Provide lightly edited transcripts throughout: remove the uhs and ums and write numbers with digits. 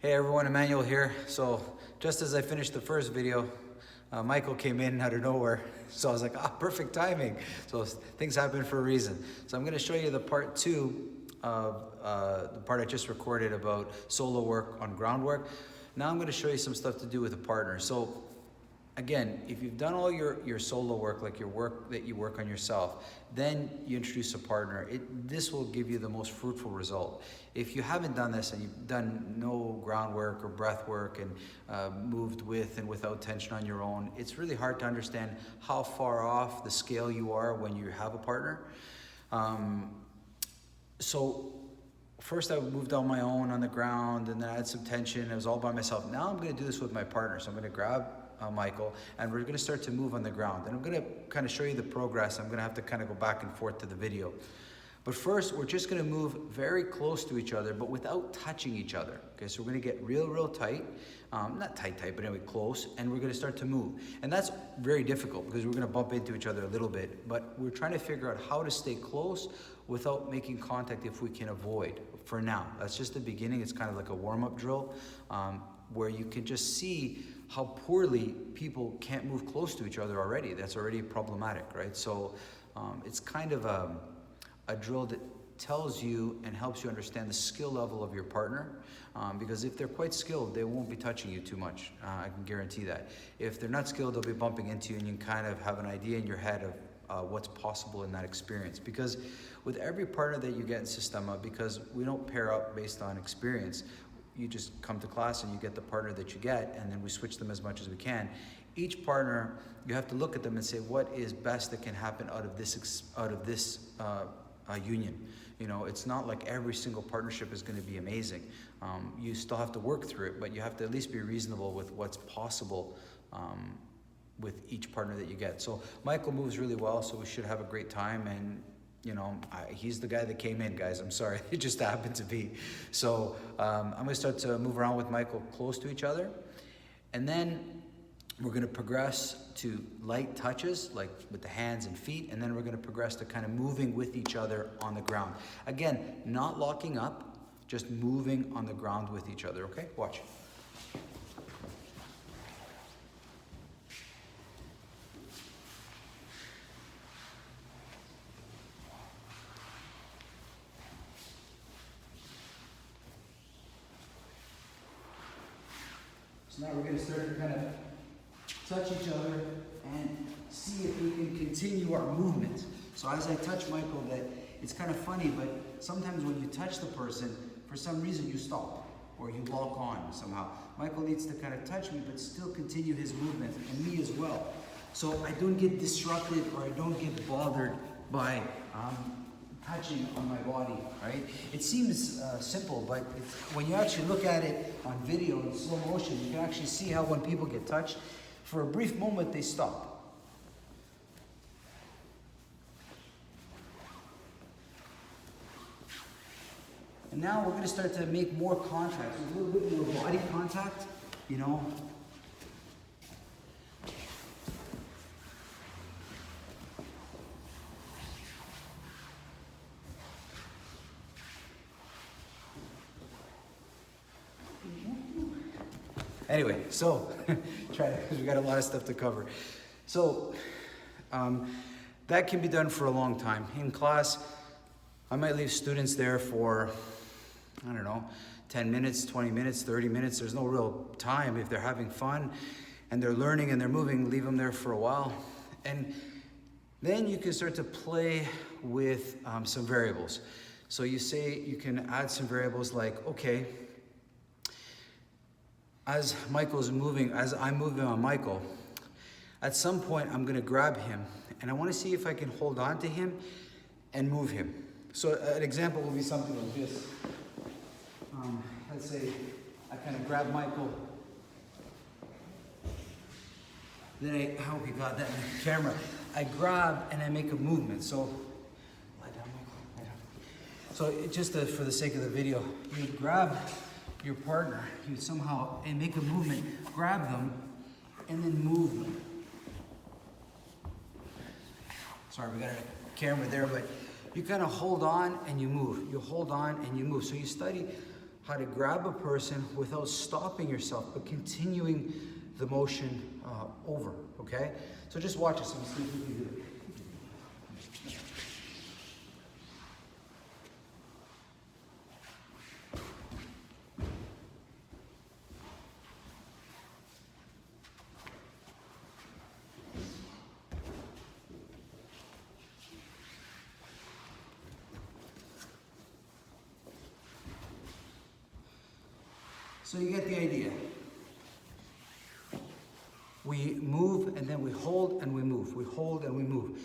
Hey everyone, Emmanuel here. So just as I finished the first video, Michael came in out of nowhere. So I was like, perfect timing. So things happen for a reason. So I'm gonna show you the part 2 of the part I just recorded about solo work on Groundwork. Now I'm gonna show you some stuff to do with a partner. So again, if you've done all your solo work, like your work that you work on yourself, then you introduce a partner. This will give you the most fruitful result. If you haven't done this and you've done no groundwork or breath work and moved with and without tension on your own, it's really hard to understand how far off the scale you are when you have a partner. So first I moved on my own on the ground, and then I had some tension. It was all by myself. Now I'm gonna do this with my partner. So I'm gonna grab Michael, and we're gonna start to move on the ground. And I'm gonna kind of show you the progress. I'm gonna have to kind of go back and forth to the video. But first, we're just gonna move very close to each other, but without touching each other. Okay, so we're gonna get real tight. Not tight, but anyway, close, and we're gonna start to move. And that's very difficult because we're gonna bump into each other a little bit, but we're trying to figure out how to stay close without making contact if we can avoid, for now. That's just the beginning. It's kind of like a warm-up drill where you can just see how poorly people can't move close to each other already. That's already problematic, right? So it's kind of a drill that tells you and helps you understand the skill level of your partner, because if they're quite skilled, they won't be touching you too much. I can guarantee that. If they're not skilled, they'll be bumping into you, and you can kind of have an idea in your head of what's possible in that experience. Because with every partner that you get in Systema, because we don't pair up based on experience, you just come to class and you get the partner that you get, and then we switch them as much as we can. Each partner, you have to look at them and say, what is best that can happen out of this union? You know, it's not like every single partnership is going to be amazing. You still have to work through it, but you have to at least be reasonable with what's possible with each partner that you get. So Michael moves really well, so we should have a great time. And you know, he's the guy that came in, guys. I'm sorry, it just happened to be. So I'm gonna start to move around with Michael close to each other. And then we're gonna progress to light touches, like with the hands and feet. And then we're gonna progress to kind of moving with each other on the ground. Again, not locking up, just moving on the ground with each other, okay? Watch. So now we're going to start to kind of touch each other and see if we can continue our movement. So as I touch Michael, it's kind of funny, but sometimes when you touch the person, for some reason you stop or you lock on somehow. Michael needs to kind of touch me, but still continue his movement, and me as well. So I don't get disrupted or I don't get bothered by touching on my body, right? It seems simple, but when you actually look at it on video in slow motion, you can actually see how when people get touched, for a brief moment they stop. And now we're going to start to make more contact, a little bit more body contact, you know. Anyway, so because we got a lot of stuff to cover. So that can be done for a long time. In class, I might leave students there for, I don't know, 10 minutes, 20 minutes, 30 minutes. There's no real time. If they're having fun and they're learning and they're moving, leave them there for a while. And then you can start to play with some variables. So you can add some variables like, okay, as Michael's moving, as I'm moving on Michael, at some point I'm gonna grab him and I wanna see if I can hold on to him and move him. So an example will be something like this. Let's say I kind of grab Michael. Then I hope you got that in the camera. I grab and I make a movement. So, lie down, Michael, lie down. So just for the sake of the video, you grab your partner, you somehow, and make a movement, grab them, and then move them. Sorry, we got a camera there, but you kind of hold on and you move. You hold on and you move. So you study how to grab a person without stopping yourself, but continuing the motion over, okay? So just watch us and see if we can do it. So you get the idea. We move and then we hold and we move. We hold and we move.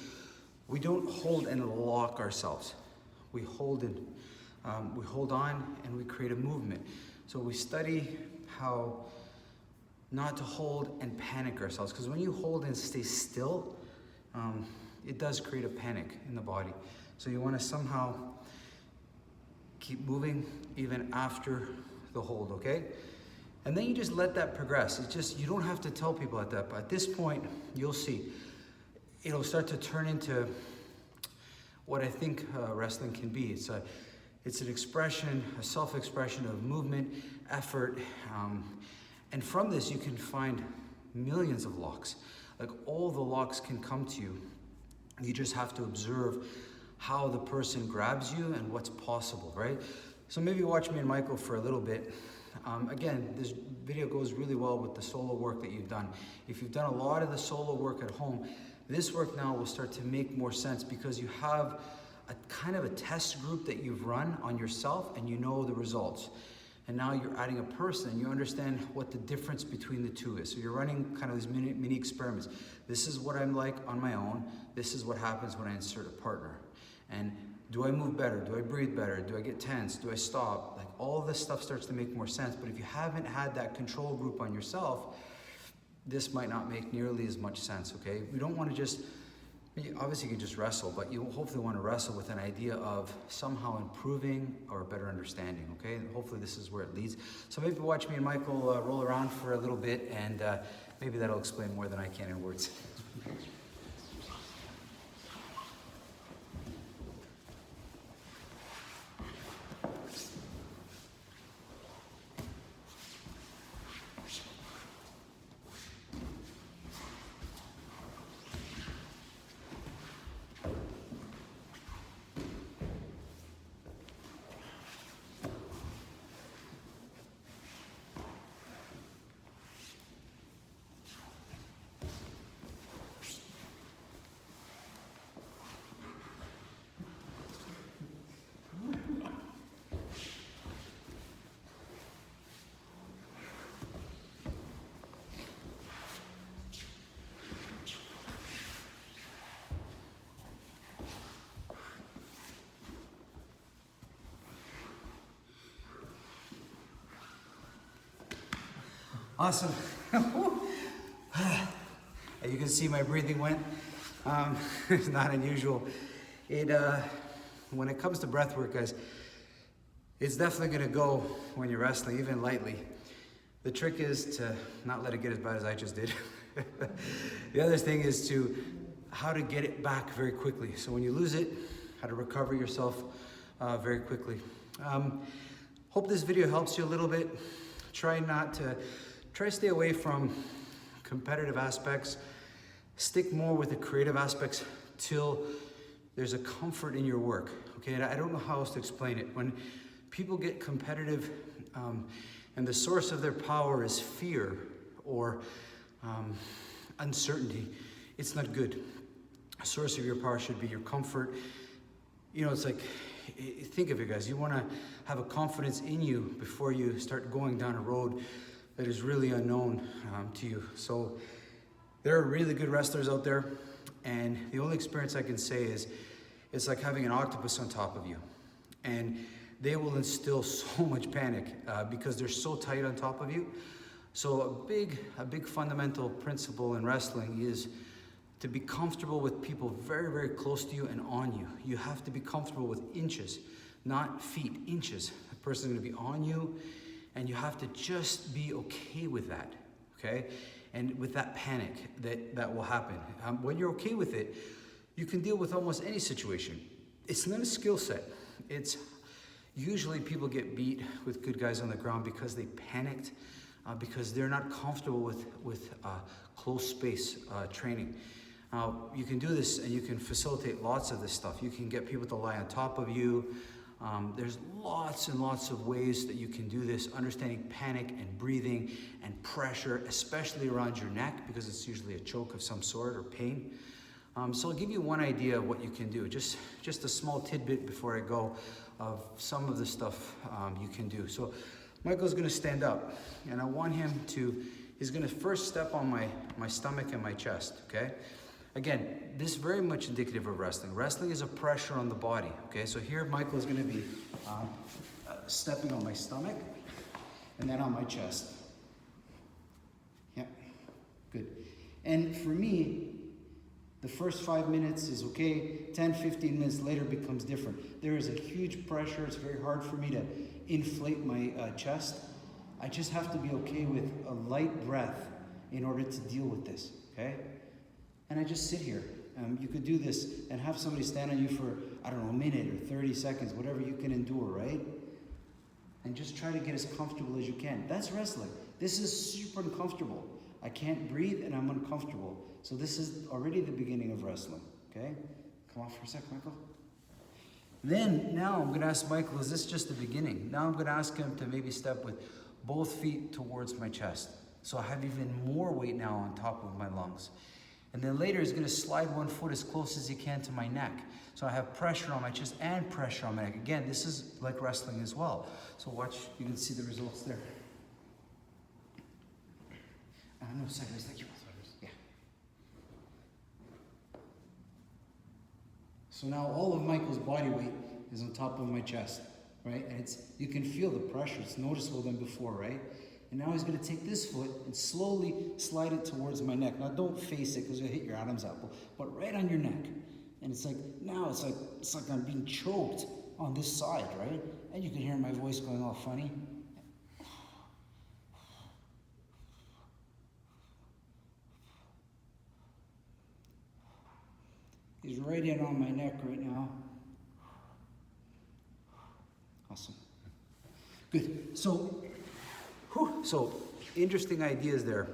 We don't hold and lock ourselves. We hold on and we create a movement. So we study how not to hold and panic ourselves, because when you hold and stay still, it does create a panic in the body. So you want to somehow keep moving even after the hold, okay? And then you just let that progress. It's just, you don't have to tell people at that, but at this point, you'll see. It'll start to turn into what I think wrestling can be. It's an expression, a self-expression of movement, effort, and from this you can find millions of locks. Like, all the locks can come to you. You just have to observe how the person grabs you and what's possible, right? So maybe watch me and Michael for a little bit. Again, this video goes really well with the solo work that you've done. If you've done a lot of the solo work at home, this work now will start to make more sense, because you have a kind of a test group that you've run on yourself and you know the results. And now you're adding a person and you understand what the difference between the two is. So you're running kind of these mini experiments. This is what I'm like on my own. This is what happens when I insert a partner. And do I move better? Do I breathe better? Do I get tense? Do I stop? Like, all this stuff starts to make more sense. But if you haven't had that control group on yourself, this might not make nearly as much sense, okay? We don't want to just, obviously you can just wrestle, but you hopefully want to wrestle with an idea of somehow improving or a better understanding, okay? Hopefully this is where it leads. So maybe watch me and Michael roll around for a little bit, and maybe that'll explain more than I can in words. Awesome. You can see my breathing went. It's not unusual. When it comes to breath work, guys, it's definitely gonna go when you're wrestling, even lightly. The trick is to not let it get as bad as I just did. The other thing is how to get it back very quickly. So when you lose it, how to recover yourself very quickly. Hope this video helps you a little bit. Try to stay away from competitive aspects. Stick more with the creative aspects till there's a comfort in your work, okay? And I don't know how else to explain it. When people get competitive and the source of their power is fear or uncertainty, it's not good. The source of your power should be your comfort. You know, it's like, think of it, guys. You want to have a confidence in you before you start going down a road that is really unknown to you. So there are really good wrestlers out there, and the only experience I can say is it's like having an octopus on top of you, and they will instill so much panic because they're so tight on top of you. So a big fundamental principle in wrestling is to be comfortable with people very, very close to you and on you. You have to be comfortable with inches, not feet, inches. The person's gonna be on you, and you have to just be okay with that, okay? And with that panic that will happen. When you're okay with it, you can deal with almost any situation. It's not a skill set. It's Usually people get beat with good guys on the ground because they panicked, because they're not comfortable with close space training. You can do this and you can facilitate lots of this stuff. You can get people to lie on top of you. There's lots and lots of ways that you can do this, understanding panic and breathing and pressure, especially around your neck, because it's usually a choke of some sort or pain. So I'll give you one idea of what you can do, just a small tidbit before I go of some of the stuff you can do. So Michael's gonna stand up, and I want him to, he's gonna first step on my stomach and my chest, okay? Again, this is very much indicative of wrestling. Wrestling is a pressure on the body, okay? So here Michael is gonna be stepping on my stomach and then on my chest. Yep, good. And for me, the first 5 minutes is okay, 10, 15 minutes later becomes different. There is a huge pressure, it's very hard for me to inflate my chest. I just have to be okay with a light breath in order to deal with this, okay? And I just sit here. You could do this and have somebody stand on you for, I don't know, a minute or 30 seconds, whatever you can endure, right? And just try to get as comfortable as you can. That's wrestling. This is super uncomfortable. I can't breathe and I'm uncomfortable. So this is already the beginning of wrestling, okay? Come on for a sec, Michael. Then, now I'm gonna ask Michael, is this just the beginning? Now I'm gonna ask him to maybe step with both feet towards my chest. So I have even more weight now on top of my lungs. And then later he's gonna slide one foot as close as he can to my neck. So I have pressure on my chest and pressure on my neck. Again, this is like wrestling as well. So watch, you can see the results there. No, sideways, like you. Yeah. So now all of Michael's body weight is on top of my chest, right? And you can feel the pressure, it's noticeable than before, right? And now he's gonna take this foot and slowly slide it towards my neck. Now don't face it because you'll hit your Adam's apple, but right on your neck. And it's like, now it's like I'm being choked on this side, right? And you can hear my voice going all funny. He's right in on my neck right now. Awesome. Good. So interesting ideas there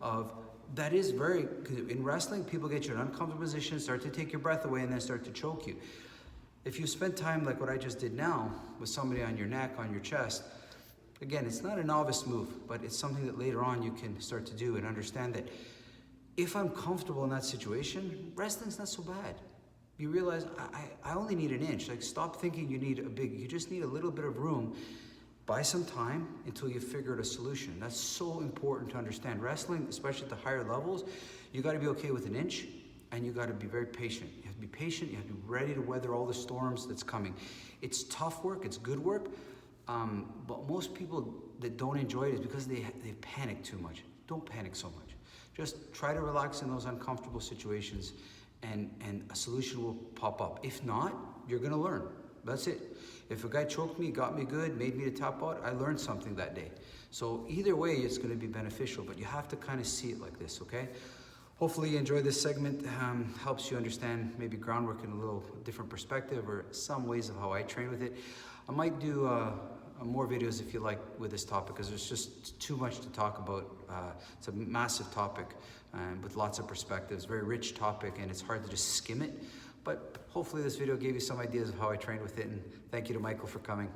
of, that is very, in wrestling, people get you in an uncomfortable position, start to take your breath away, and then start to choke you. If you spend time like what I just did now with somebody on your neck, on your chest, again, it's not a novice move, but it's something that later on you can start to do and understand that if I'm comfortable in that situation, wrestling's not so bad. You realize I only need an inch. Like, stop thinking you need you just need a little bit of room. Buy some time until you figure out a solution. That's so important to understand. Wrestling, especially at the higher levels, you gotta be okay with an inch, and you gotta be very patient. You have to be patient, you have to be ready to weather all the storms that's coming. It's tough work, it's good work, but most people that don't enjoy it is because they panic too much. Don't panic so much. Just try to relax in those uncomfortable situations, and a solution will pop up. If not, you're gonna learn. That's it. If a guy choked me, got me good, made me to tap out, I learned something that day. So either way, it's gonna be beneficial, but you have to kind of see it like this, okay? Hopefully you enjoy this segment, helps you understand maybe groundwork in a little different perspective, or some ways of how I train with it. I might do more videos if you like with this topic, because there's just too much to talk about. It's a massive topic with lots of perspectives, very rich topic, and it's hard to just skim it. But hopefully this video gave you some ideas of how I trained with it, and thank you to Michael for coming.